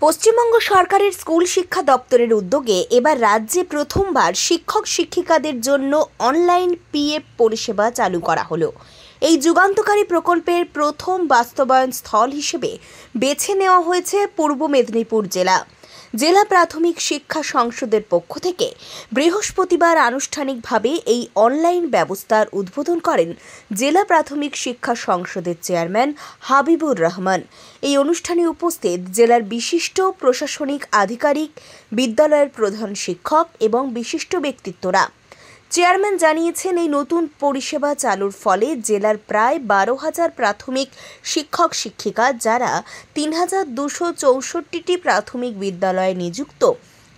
পশ্চিমবঙ্গ সরকারের স্কুল শিক্ষা দপ্তরের উদ্যোগে এবার রাজ্যে প্রথমবার শিক্ষক শিক্ষিকাদের জন্য অনলাইন পিএফ পরিষেবা চালু করা হলো। এই যুগান্তকারী প্রকল্পের প্রথম বাস্তবায়ন স্থল হিসেবে বেছে নেওয়া হয়েছে পূর্ব মেদিনীপুর জেলা প্রাথমিক শিক্ষা সংসদের পক্ষ থেকে বৃহস্পতিবার আনুষ্ঠানিকভাবে এই অনলাইন ব্যবস্থার উদ্বোধন করেন জেলা প্রাথমিক শিক্ষা সংসদের চেয়ারম্যান হাবিবুর রহমান। এই অনুষ্ঠানে উপস্থিত জেলার বিশিষ্ট প্রশাসনিক আধিকারিক, বিদ্যালয়ের প্রধান শিক্ষক এবং বিশিষ্ট ব্যক্তিত্বরা। চেয়ারম্যান জানিয়েছেন, এই নতুন পরিষেবা চালুর ফলে জেলার প্রায় 12,000 প্রাথমিক শিক্ষক শিক্ষিকা, যারা 3,264টি প্রাথমিক বিদ্যালয়ে নিযুক্ত,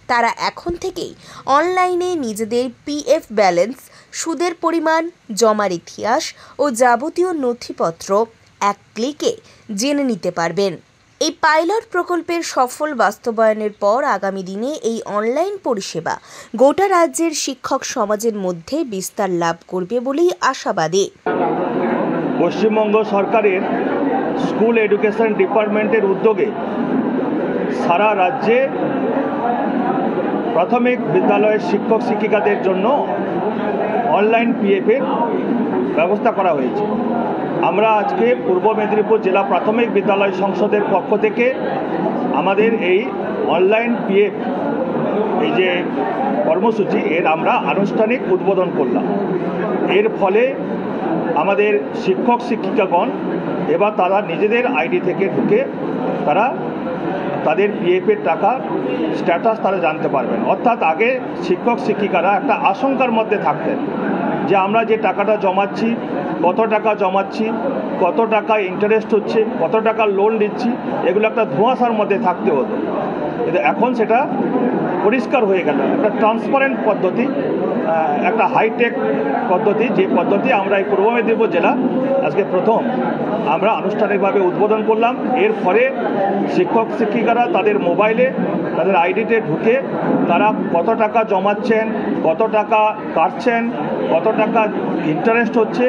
তারা এখন থেকেই অনলাইনে নিজেদের পিএফ ব্যালেন্স, সুদের পরিমাণ, জমার ইতিহাস ও যাবতীয় নথিপত্র এক ক্লিকে জেনে নিতে পারবেন। এই পাইলট প্রকল্পের সফল বাস্তবায়নের পর আগামী দিনে এই অনলাইন পরিষেবা গোটা রাজ্যের শিক্ষক সমাজের মধ্যে বিস্তার লাভ করবে বলেই আশাবাদী। পশ্চিমবঙ্গ সরকারের স্কুল এডুকেশন ডিপার্টমেন্টের উদ্যোগে সারা রাজ্যে প্রাথমিক বিদ্যালয়ের শিক্ষক শিক্ষিকাদের জন্য অনলাইন পিএফের ব্যবস্থা করা হয়েছে। আমরা আজকে পূর্ব মেদিনীপুর জেলা প্রাথমিক বিদ্যালয় সংসদের পক্ষ থেকে আমাদের এই অনলাইন পিএফ এই যে কর্মসূচি আমরা আনুষ্ঠানিক উদ্বোধন করলাম। এর ফলে আমাদের শিক্ষক শিক্ষিকাগণ এবার তারা নিজেদের আইডি থেকে ঢুকে তারা তাদের পিএফের টাকা স্ট্যাটাস তারা জানতে পারবেন। অর্থাৎ আগে শিক্ষক শিক্ষিকারা একটা আশঙ্কার মধ্যে থাকতেন যে আমরা যে টাকাটা জমাচ্ছি, কত টাকা জমাচ্ছি, কত টাকা ইন্টারেস্ট হচ্ছে, কত টাকা লোন নিচ্ছি, এগুলো একটা ধোঁয়াশার মধ্যে থাকতে হতো। কিন্তু এখন সেটা পরিষ্কার হয়ে গেল, একটা ট্রান্সপারেন্ট পদ্ধতি, একটা হাইটেক পদ্ধতি, যে পদ্ধতি আমরা এই পূর্ব মেদিনীপুর জেলা আজকে প্রথম আমরা আনুষ্ঠানিকভাবে উদ্বোধন করলাম। এর ফলে শিক্ষক শিক্ষিকারা তাদের মোবাইলে তাদের আইডিতে ঢুকে তারা কত টাকা জমাচ্ছেন, কত টাকা কাটছেন, কত টাকা ইন্টারেস্ট হচ্ছে,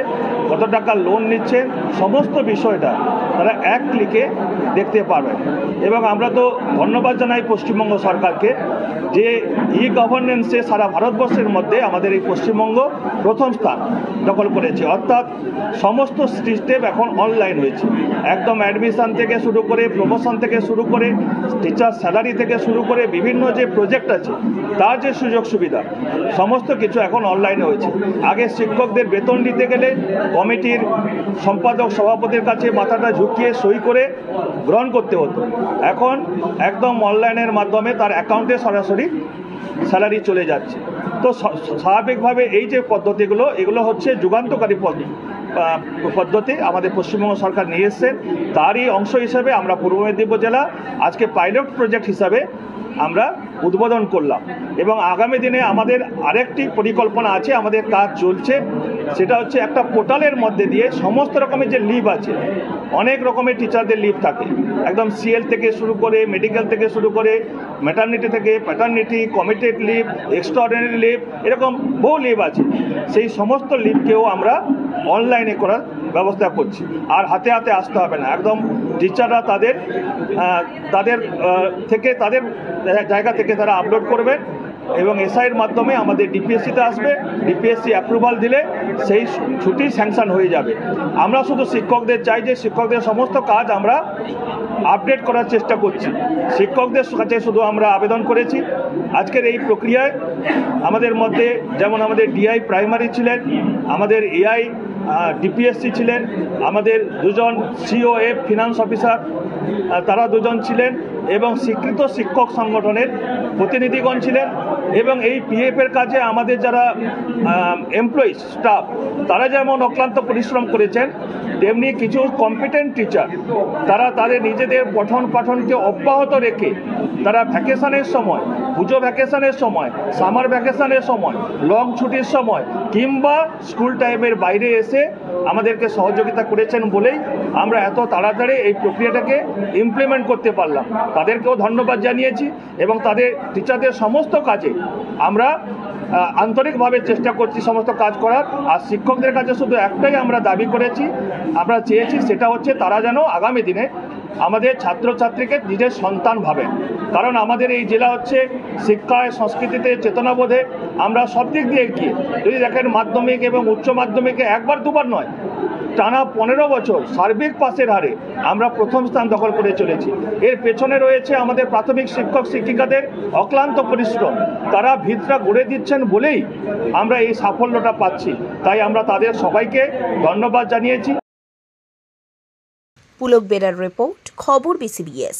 কত টাকা লোন নিচ্ছেন, সমস্ত বিষয়টা তারা এক ক্লিকে দেখতে পারবেন। এবং আমরা তো ধন্যবাদ জানাই পশ্চিমবঙ্গ সরকারকে যে গভর্নেন্সে সারা ভারতবর্ষের মধ্যে আমাদের এই পশ্চিমবঙ্গ প্রথম স্থান দখল করেছে। অর্থাৎ সমস্ত সিস্টেম এখন অনলাইন হয়েছে, একদম অ্যাডমিশন থেকে শুরু করে, প্রমোশন থেকে শুরু করে, টিচার স্যালারি থেকে শুরু করে বিভিন্ন যে প্রজেক্ট আছে তার যে সুযোগ সুবিধা সমস্ত কিছু এখন অনলাইনে হয়েছে। আগে শিক্ষকদের বেতন দিতে গেলে কমিটির সম্পাদক সভাপতির কাছে মাথাটা ঝুঁকিয়ে সই করে গ্রহণ করতে হতো, এখন একদম অনলাইনের মাধ্যমে তার অ্যাকাউন্টে সরাসরি স্যালারি চলে যাচ্ছে। তো স্বাভাবিকভাবে এই যে পদ্ধতিগুলো, এগুলো হচ্ছে যুগান্তকারী পদ্ধতি আমাদের পশ্চিমবঙ্গ সরকার নিয়ে এসছেন। তারই অংশ হিসেবে আমরা পূর্ব মেদিনীপুর জেলা আজকে পাইলট প্রজেক্ট হিসাবে আমরা উদ্বোধন করলাম। এবং আগামী দিনে আমাদের আরেকটি পরিকল্পনা আছে, আমাদের কাজ চলছে, সেটা হচ্ছে একটা পোর্টালের মধ্যে দিয়ে সমস্ত রকমের যে লিভ আছে, অনেক রকমের টিচারদের লিভ থাকে, একদম সিএল থেকে শুরু করে, মেডিকেল থেকে শুরু করে, ম্যাটারনিটি থেকে paternity, committed leave, extraordinary leave, এরকম বহু লিভ আছে। সেই সমস্ত লিভকেও আমরা অনলাইনে করার ব্যবস্থা করছি। আর হাতে হাতে আসতে হবে না, একদম টিচাররা তাদের জায়গা থেকে তারা আপলোড করবেন এবং এসআইয়ের মাধ্যমে আমাদের ডিপিএসসিতে আসবে। ডিপিএসসি অ্যাপ্রুভাল দিলে সেই ছুটি স্যাংশন হয়ে যাবে। আমরা শুধু শিক্ষকদের চাই যে শিক্ষকদের সমস্ত কাজ আমরা আপডেট করার চেষ্টা করছি। শিক্ষকদের কাছে শুধু আমরা আবেদন করেছি আজকের এই প্রক্রিয়ায় আমাদের মধ্যে, যেমন আমাদের ডিআই প্রাইমারি ছিলেন, আমাদের এআই ডিপিএসসি ছিলেন, আমাদের দুজন সিওএফ ফিনান্স অফিসার তারা দুজন ছিলেন, এবং স্বীকৃত শিক্ষক সংগঠনের প্রতিনিধিগণ ছিলেন। এবং এই পিএফের কাজে আমাদের যারা এমপ্লয়িজ স্টাফ তারা যেমন অক্লান্ত পরিশ্রম করেছেন, তেমনি কিছু কম্পিটেন্ট টিচার তারা তাদের নিজেদের পঠন পাঠনকে অব্যাহত রেখে তারা ভ্যাকেশনের সময়, পুজো ভ্যাকেশনের সময়, সামার ভ্যাকেশনের সময়, লং ছুটির সময় কিংবা স্কুল টাইমের বাইরে এসে আমাদেরকে সহযোগিতা করেছেন বলেই আমরা এত তাড়াতাড়ি এই প্রক্রিয়াটাকে ইমপ্লিমেন্ট করতে পারলাম। তাদেরকেও ধন্যবাদ জানিয়েছি এবং তাদের টিচারদের সমস্ত কাজে আমরা আন্তরিকভাবে চেষ্টা করছি সমস্ত কাজ করার। আর শিক্ষকদের কাছে শুধু একটাই আমরা দাবি করেছি, আমরা চেয়েছি, সেটা হচ্ছে তারা যেন আগামী দিনে আমাদের ছাত্রছাত্রীকে নিজের সন্তান ভাবেন। কারণ আমাদের এই জেলা হচ্ছে শিক্ষায়, সংস্কৃতিতে, চেতনাবোধে আমরা সব দিক দিয়ে এগিয়ে। যদি দেখেন মাধ্যমিক এবং উচ্চ মাধ্যমিকে একবার দুবার নয়, টানা 15 বছর সার্বিক পাসের হারে আমরা প্রথম স্থান দখল করে চলেছি। এর পেছনে রয়েছে আমাদের প্রাথমিক শিক্ষক শিক্ষিকাদের অক্লান্ত পরিশ্রম। তারা ভিতটা গড়ে দিচ্ছেন বলেই আমরা এই সাফল্যটা পাচ্ছি। তাই আমরা তাদের সবাইকে ধন্যবাদ জানিয়েছি। পুলক বেরার রিপোর্ট, খবর BCBS।